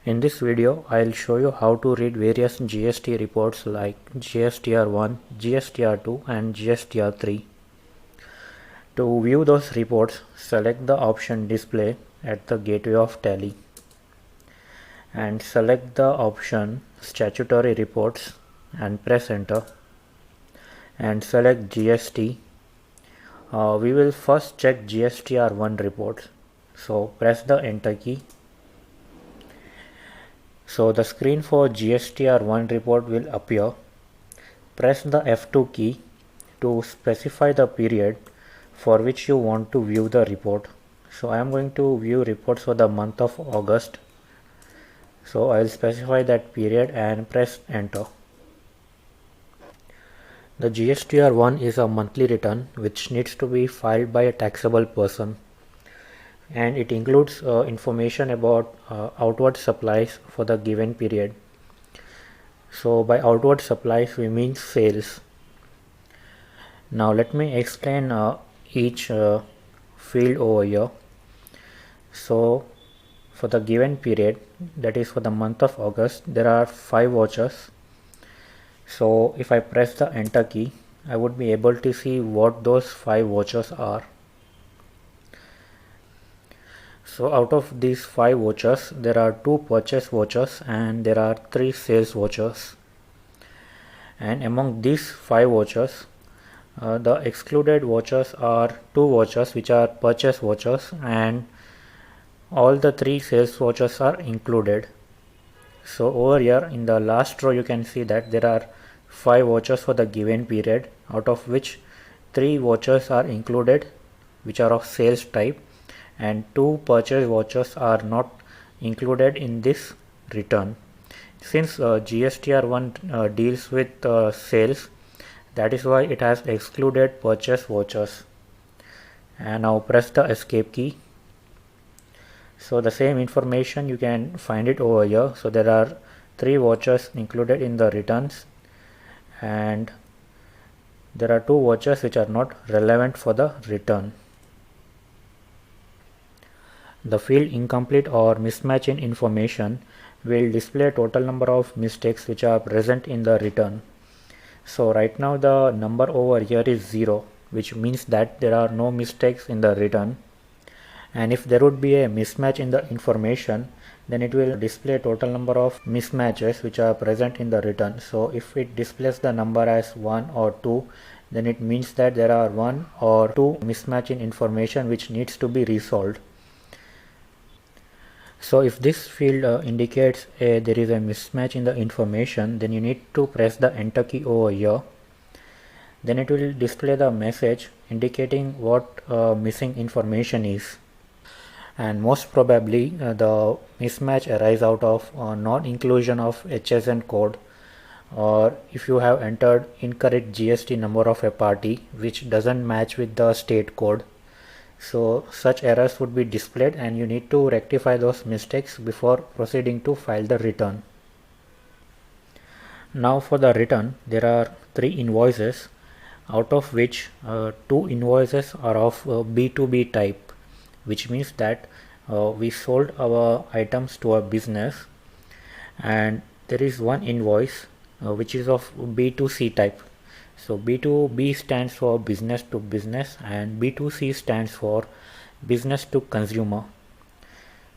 In this video, I'll show you how to read various GST reports like GSTR1, GSTR2 and GSTR3. To view those reports, select the option Display at the gateway of Tally and select the option Statutory Reports and press Enter and select GST. We will first check GSTR1 reports, so press the Enter key. So the screen for GSTR1 report will appear. Press the F2 key to specify the period for which you want to view the report. So I am going to view reports for the month of August. So I will specify that period and press Enter. The GSTR1 is a monthly return which needs to be filed by a taxable person, and it includes information about outward supplies for the given period. So by outward supplies we mean sales. Now let me explain each field over here. So for the given period, that is for the month of August, there are 5 vouchers. So if I press the Enter key, I would be able to see what those 5 vouchers are. So out of these 5 vouchers, there are 2 purchase vouchers and there are 3 sales vouchers. And among these 5 vouchers, the excluded vouchers are 2 vouchers which are purchase vouchers, and all the 3 sales vouchers are included. So over here in the last row you can see that there are 5 vouchers for the given period, out of which 3 vouchers are included which are of sales type, and 2 purchase vouchers are not included in this return. Since GSTR1 deals with sales, that is why it has excluded purchase vouchers. And now press the escape key. So the same information you can find it over here. So there are 3 vouchers included in the returns, and there are 2 vouchers which are not relevant for the return. The field incomplete or mismatch in information will display total number of mistakes which are present in the return. So right now the number over here is 0, which means that there are no mistakes in the return. And if there would be a mismatch in the information, then it will display total number of mismatches which are present in the return. So if it displays the number as 1 or 2, then it means that there are 1 or 2 mismatch in information which needs to be resolved. So if this field indicates there is a mismatch in the information, then you need to press the Enter key over here. Then it will display the message indicating what missing information is. And most probably the mismatch arises out of non-inclusion of HSN code, or if you have entered incorrect GST number of a party which doesn't match with the state code. So such errors would be displayed and you need to rectify those mistakes before proceeding to file the return. Now for the return, there are 3 invoices, out of which 2 invoices are of B2B type, which means that we sold our items to a business, and there is one invoice which is of B2C type. So B2B stands for business to business and B2C stands for business to consumer.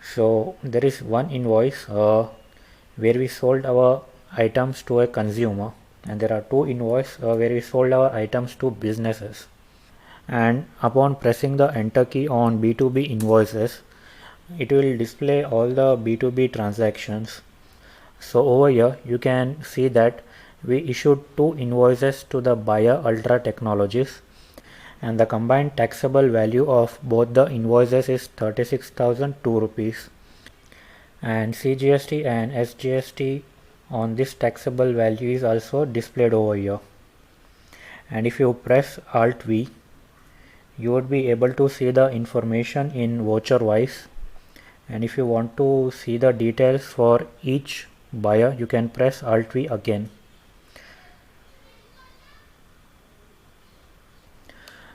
So there is one invoice where we sold our items to a consumer, and there are 2 invoices where we sold our items to businesses. And upon pressing the Enter key on B2B invoices, it will display all the B2B transactions. So over here you can see that we issued 2 invoices to the buyer Ultra Technologies, and the combined taxable value of both the invoices is 36,002 rupees, and CGST and SGST on this taxable value is also displayed over here. And if you press Alt V, you would be able to see the information in voucher wise, and if you want to see the details for each buyer, you can press Alt V again.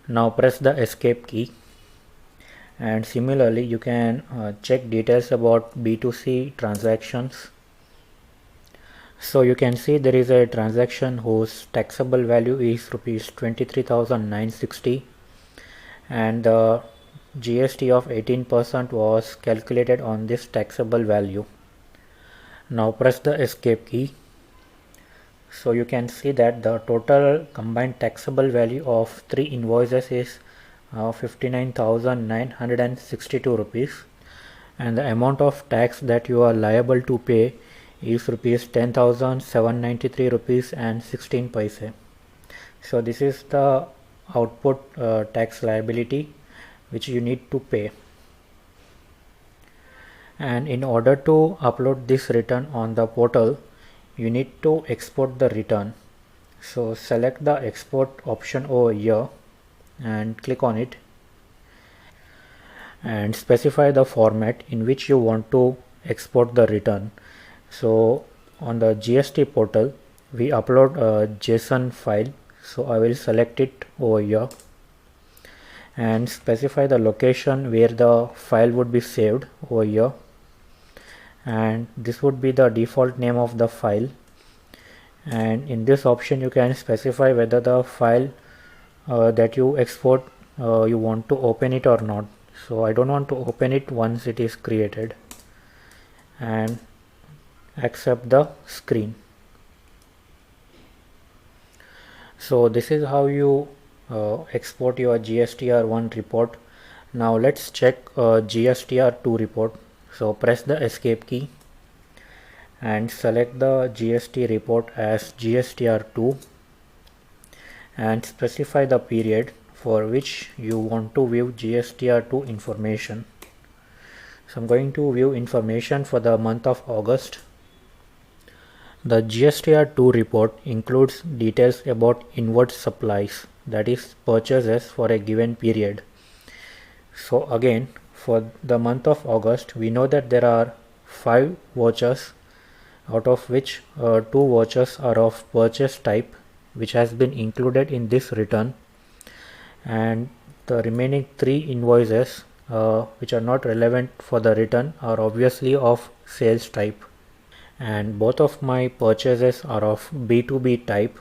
Now press the escape key And similarly you can check details about B2C transactions. So you can see there is a transaction whose taxable value is rupees 23,960 and the GST of 18% was calculated on this taxable value. Now press the escape key. So you can see that the total combined taxable value of three invoices is 59,962 rupees, and the amount of tax that you are liable to pay is rupees 10,793 rupees and 16 paise. So this is the output tax liability which you need to pay. And in order to upload this return on the portal, you need to export the return. So select the export option over here and click on it and specify the format in which you want to export the return. So on the GST portal we upload a JSON file, so I will select it over here and specify the location where the file would be saved over here, and this would be the default name of the file. And in this option you can specify whether the file that you export you want to open it or not. So I don't want to open it once it is created, and accept the screen. So this is how you export your GSTR1 report. Now let's check GSTR2 report. So press the escape key and select the GST report as GSTR2 and specify the period for which you want to view GSTR2 information. So I'm going to view information for the month of August. The GSTR2 report includes details about inward supplies, that is purchases for a given period. So again, for the month of August we know that there are 5 vouchers, out of which 2 vouchers are of purchase type which has been included in this return, and the remaining 3 invoices which are not relevant for the return are obviously of sales type. And both of my purchases are of B2B type,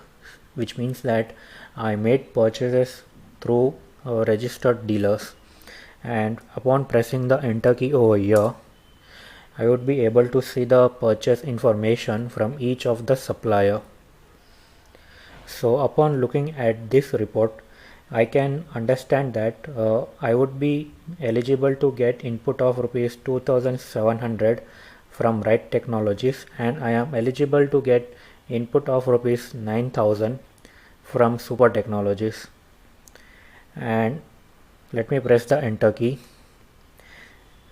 which means that I made purchases through registered dealers, and upon pressing the enter key over here I would be able to see the purchase information from each of the supplier. So upon looking at this report I can understand that I would be eligible to get input of rupees 2,700 from Right Technologies, and I am eligible to get input of rupees 9,000 from Super Technologies. And let me press the enter key.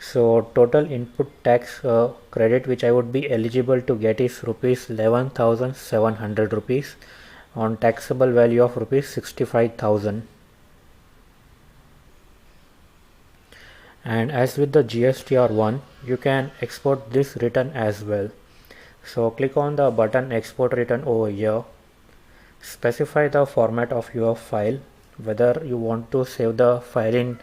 So total input tax credit which I would be eligible to get is rupees 11,700 rupees on taxable value of rupees 65,000. And as with the GSTR1 you can export this return as well. So click on the button export return over here, specify the format of your file, whether you want to save the file in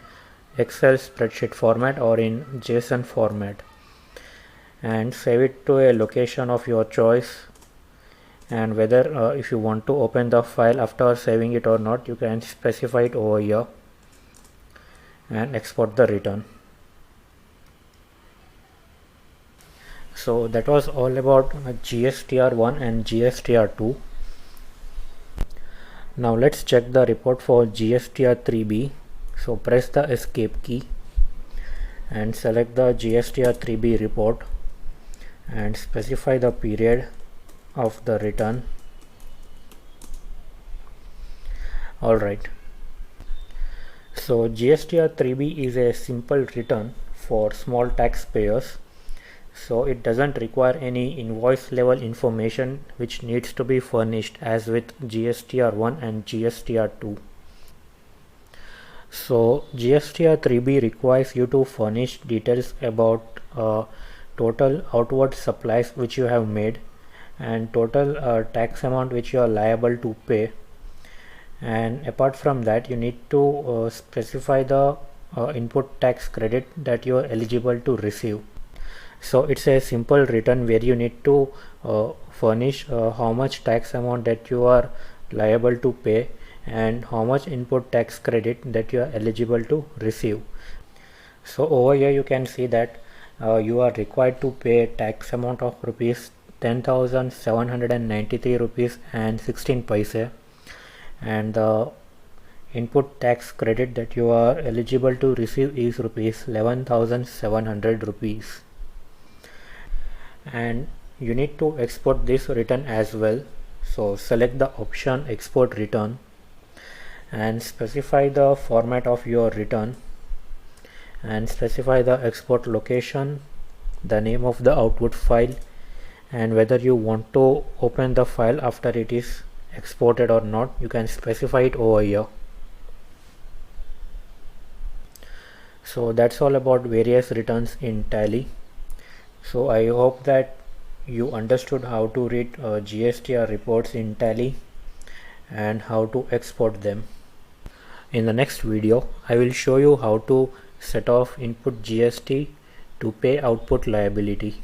Excel spreadsheet format or in JSON format, and save it to a location of your choice, and whether if you want to open the file after saving it or not you can specify it over here and export the return. So that was all about GSTR1 and GSTR2. Now let's check the report for GSTR3B. So press the escape key and select the GSTR3B report and specify the period of the return. Alright, so GSTR3B is a simple return for small taxpayers, so it doesn't require any invoice level information which needs to be furnished as with GSTR1 and GSTR2. So GSTR3B requires you to furnish details about total outward supplies which you have made and total tax amount which you are liable to pay, and apart from that you need to specify the input tax credit that you are eligible to receive. So it's a simple return where you need to furnish how much tax amount that you are liable to pay and how much input tax credit that you are eligible to receive. So over here you can see that you are required to pay tax amount of rupees 10,793 rupees and 16 paise, and the input tax credit that you are eligible to receive is rupees 11,700 rupees. And you need to export this return as well. So select the option export return and specify the format of your return and specify the export location, the name of the output file, and whether you want to open the file after it is exported or not. You can specify it over here. So that's all about various returns in Tally. So I hope that you understood how to read GSTR reports in Tally and how to export them. In the next video, I will show you how to set off input GST to pay output liability.